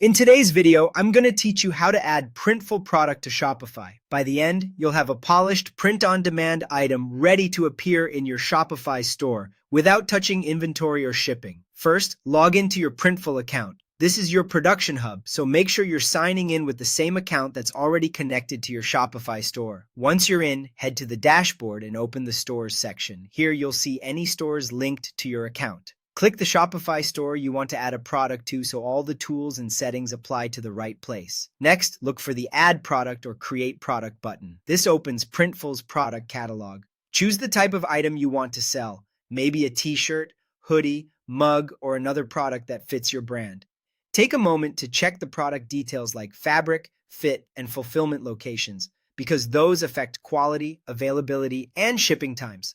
In today's video, I'm going to teach you how to add Printful product to Shopify. By the end, you'll have a polished print-on-demand item ready to appear in your Shopify store without touching inventory or shipping. First, log into your Printful account. This is your production hub, so make sure you're signing in with the same account that's already connected to your Shopify store. Once you're in, head to the dashboard and open the Stores section. Here you'll see any stores linked to your account. Click the Shopify store you want to add a product to so all the tools and settings apply to the right place. Next, look for the Add Product or Create Product button. This opens Printful's product catalog. Choose the type of item you want to sell, maybe a t-shirt, hoodie, mug, or another product that fits your brand. Take a moment to check the product details like fabric, fit, and fulfillment locations, because those affect quality, availability, and shipping times.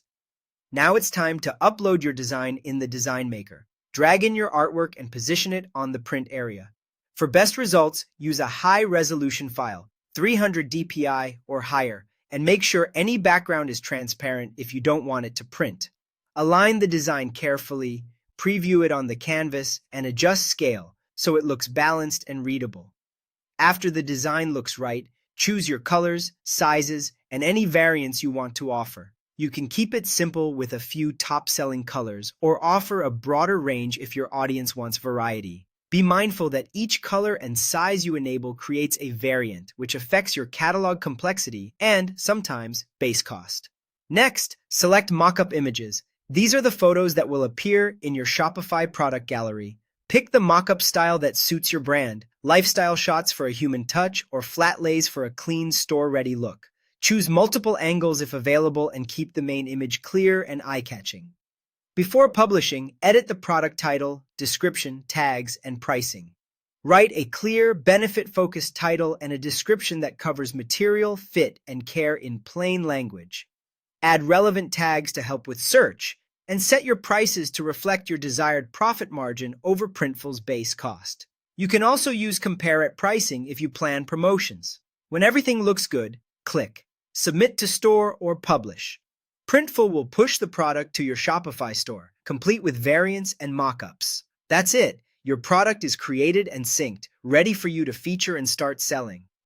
Now it's time to upload your design in the Design Maker. Drag in your artwork and position it on the print area. For best results, use a high-resolution file, 300 dpi or higher, and make sure any background is transparent if you don't want it to print. Align the design carefully, preview it on the canvas, and adjust scale so it looks balanced and readable. After the design looks right, choose your colors, sizes, and any variants you want to offer. You can keep it simple with a few top-selling colors or offer a broader range if your audience wants variety. Be mindful that each color and size you enable creates a variant, which affects your catalog complexity and, sometimes, base cost. Next, select mock-up images. These are the photos that will appear in your Shopify product gallery. Pick the mock-up style that suits your brand, lifestyle shots for a human touch or flat lays for a clean, store-ready look. Choose multiple angles if available and keep the main image clear and eye-catching. Before publishing, edit the product title, description, tags, and pricing. Write a clear, benefit-focused title and a description that covers material, fit, and care in plain language. Add relevant tags to help with search, and set your prices to reflect your desired profit margin over Printful's base cost. You can also use compare-at pricing if you plan promotions. When everything looks good, click Submit to Store or Publish. Printful will push the product to your Shopify store, complete with variants and mock-ups. That's it. Your product is created and synced, ready for you to feature and start selling.